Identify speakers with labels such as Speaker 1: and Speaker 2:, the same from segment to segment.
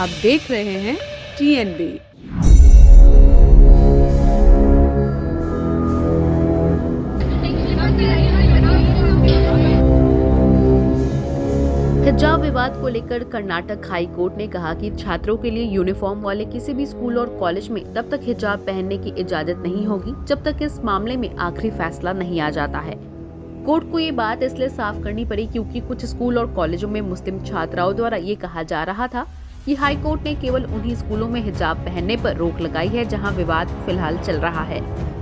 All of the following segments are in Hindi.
Speaker 1: आप देख रहे हैं TNB।
Speaker 2: हिजाब विवाद को लेकर कर्नाटक हाई कोर्ट ने कहा कि छात्रों के लिए यूनिफॉर्म वाले किसी भी स्कूल और कॉलेज में तब तक हिजाब पहनने की इजाजत नहीं होगी जब तक इस मामले में आखिरी फैसला नहीं आ जाता है। कोर्ट को ये बात इसलिए साफ करनी पड़ी क्योंकि कुछ स्कूल और कॉलेजों में मुस्लिम छात्राओं द्वारा ये कहा जा रहा था कि हाई कोर्ट ने केवल उन्हीं स्कूलों में हिजाब पहनने पर रोक लगाई है जहां विवाद फिलहाल चल रहा है,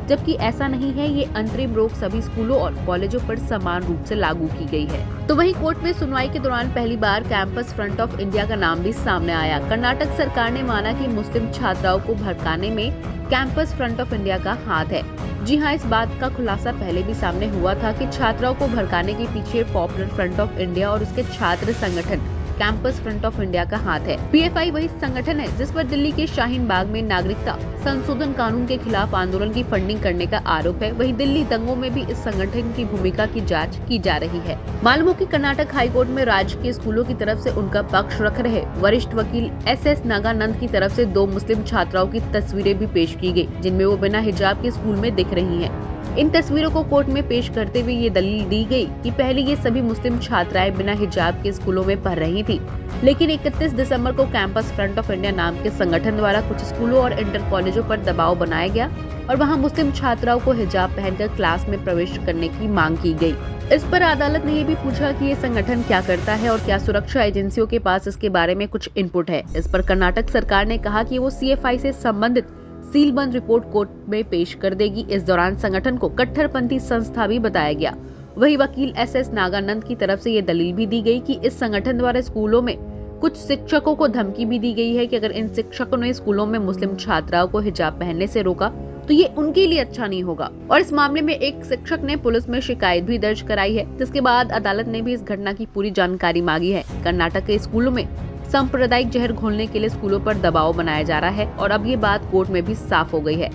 Speaker 2: जबकि ऐसा नहीं है। ये अंतरिम रोक सभी स्कूलों और कॉलेजों पर समान रूप से लागू की गई है। तो वहीं कोर्ट में सुनवाई के दौरान पहली बार कैंपस फ्रंट ऑफ इंडिया का नाम भी सामने आया। कर्नाटक सरकार ने माना कि मुस्लिम छात्राओं को भड़काने में कैंपस फ्रंट ऑफ इंडिया का हाथ है। जी हाँ, इस बात का खुलासा पहले भी सामने हुआ था कि छात्राओं को भड़काने के पीछे पॉपुलर फ्रंट ऑफ इंडिया और उसके छात्र संगठन कैंपस फ्रंट ऑफ इंडिया का हाथ है। PFI वही संगठन है जिस पर दिल्ली के शाहीन बाग में नागरिकता संशोधन कानून के खिलाफ आंदोलन की फंडिंग करने का आरोप है। वहीं दिल्ली दंगों में भी इस संगठन की भूमिका की जांच की जा रही है। मालूम हो कि कर्नाटक हाईकोर्ट में राज्य के स्कूलों की तरफ से उनका पक्ष रख रहे वरिष्ठ वकील SS नागानंद की तरफ से 2 मुस्लिम छात्राओं की तस्वीरें भी पेश की गयी, जिनमें वो बिना हिजाब के स्कूल में दिख रही है। इन तस्वीरों को कोर्ट में पेश करते हुए ये दलील दी गई कि पहले ये सभी मुस्लिम छात्राएं बिना हिजाब के स्कूलों में पढ़ रही थी, लेकिन 31 दिसंबर को कैंपस फ्रंट ऑफ इंडिया नाम के संगठन द्वारा कुछ स्कूलों और इंटर कॉलेजों पर दबाव बनाया गया और वहां मुस्लिम छात्राओं को हिजाब पहनकर क्लास में प्रवेश करने की मांग की गई। इस पर अदालत ने ये भी पूछा कि ये संगठन क्या करता है और क्या सुरक्षा एजेंसियों के पास इसके बारे में कुछ इनपुट है। इस पर कर्नाटक सरकार ने कहा कि वो CFI से संबंधित सीलबंद रिपोर्ट कोर्ट में पेश कर देगी। इस दौरान संगठन को कट्टरपंथी संस्था भी बताया गया। वही वकील SS नागानंद की तरफ से ये दलील भी दी गई कि इस संगठन द्वारा स्कूलों में कुछ शिक्षकों को धमकी भी दी गई है कि अगर इन शिक्षकों ने स्कूलों में मुस्लिम छात्राओं को हिजाब पहनने से रोका तो ये उनके लिए अच्छा नहीं होगा। और इस मामले में एक शिक्षक ने पुलिस में शिकायत भी दर्ज कराई है, जिसके बाद अदालत ने भी इस घटना की पूरी जानकारी मांगी है। कर्नाटक के स्कूलों में सांप्रदायिक जहर घोलने के लिए स्कूलों पर दबाव बनाया जा रहा है और अब ये बात कोर्ट में भी साफ हो गई है।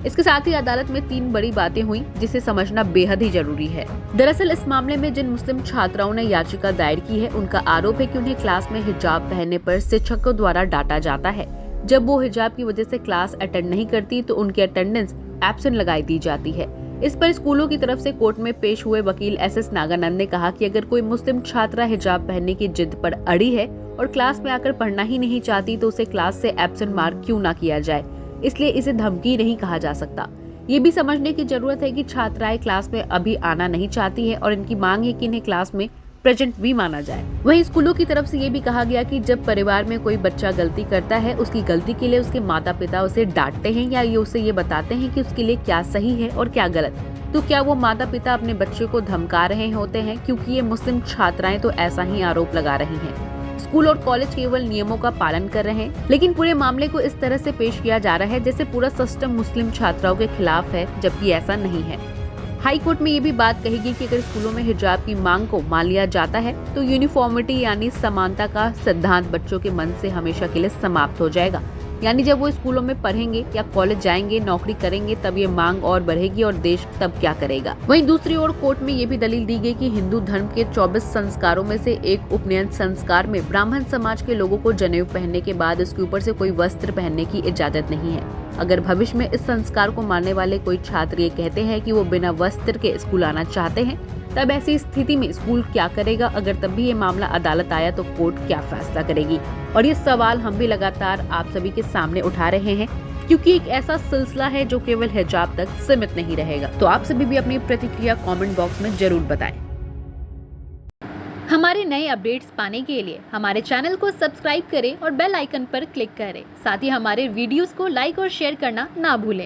Speaker 2: इसके साथ ही अदालत में 3 बड़ी बातें हुई जिसे समझना बेहद ही जरूरी है। दरअसल इस मामले में जिन मुस्लिम छात्राओं ने याचिका दायर की है, उनका आरोप है कि उन्हें क्लास में हिजाब पहनने पर शिक्षकों द्वारा डांटा जाता है। जब वो हिजाब की वजह से क्लास अटेंड नहीं करती तो उनकी अटेंडेंस एब्सेंट लगाई दी जाती है। इस पर स्कूलों की तरफ से कोर्ट में पेश हुए वकील SS नागानंद ने कहा कि अगर कोई मुस्लिम छात्रा हिजाब पहनने की जिद पर अड़ी है और क्लास में आकर पढ़ना ही नहीं चाहती तो उसे क्लास से एब्सेंट मार्क क्यों ना किया जाए, इसलिए इसे धमकी नहीं कहा जा सकता। ये भी समझने की जरूरत है कि छात्राएं क्लास में अभी आना नहीं चाहती है और इनकी मांग है कि इन्हें क्लास में प्रेजेंट भी माना जाए। वहीं स्कूलों की तरफ से ये भी कहा गया कि जब परिवार में कोई बच्चा गलती करता है, उसकी गलती के लिए उसके माता पिता उसे डांटते हैं या ये उसे ये बताते हैं कि उसके लिए क्या सही है और क्या गलत, तो क्या वो माता पिता अपने बच्चे को धमका रहे होते हैं? क्योंकि ये मुस्लिम छात्राएं तो ऐसा ही आरोप लगा रही हैं। स्कूल और कॉलेज केवल नियमों का पालन कर रहे हैं, लेकिन पूरे मामले को इस तरह से पेश किया जा रहा है जैसे पूरा सिस्टम मुस्लिम छात्राओं के खिलाफ है, जबकि ऐसा नहीं है। हाई कोर्ट में ये भी बात कही कि अगर स्कूलों में हिजाब की मांग को मान लिया जाता है तो यूनिफॉर्मिटी यानी समानता का सिद्धांत बच्चों के मन से हमेशा के लिए समाप्त हो जाएगा। यानी जब वो स्कूलों में पढ़ेंगे या कॉलेज जाएंगे, नौकरी करेंगे, तब ये मांग और बढ़ेगी और देश तब क्या करेगा। वहीं दूसरी ओर कोर्ट में ये भी दलील दी गई कि हिंदू धर्म के 24 संस्कारों में से एक उपनयन संस्कार में ब्राह्मण समाज के लोगों को जनेऊ पहनने के बाद उसके ऊपर से कोई वस्त्र पहनने की इजाजत नहीं है। अगर भविष्य में इस संस्कार को मानने वाले कोई छात्र ये कहते हैं कि वो बिना वस्त्र के स्कूल आना चाहते हैं, तब ऐसी स्थिति में स्कूल क्या करेगा? अगर तब भी ये मामला अदालत आया तो कोर्ट क्या फैसला करेगी? और ये सवाल हम भी लगातार आप सभी के सामने उठा रहे हैं, क्योंकि एक ऐसा सिलसिला है जो केवल हिजाब तक सीमित नहीं रहेगा। तो आप सभी भी अपनी प्रतिक्रिया कमेंट बॉक्स में जरूर बताएं।
Speaker 3: हमारे नए अपडेट्स पाने के लिए हमारे चैनल को सब्सक्राइब करें और बेल आइकन पर क्लिक करें। साथ ही हमारे वीडियोस को लाइक और शेयर करना ना भूलें।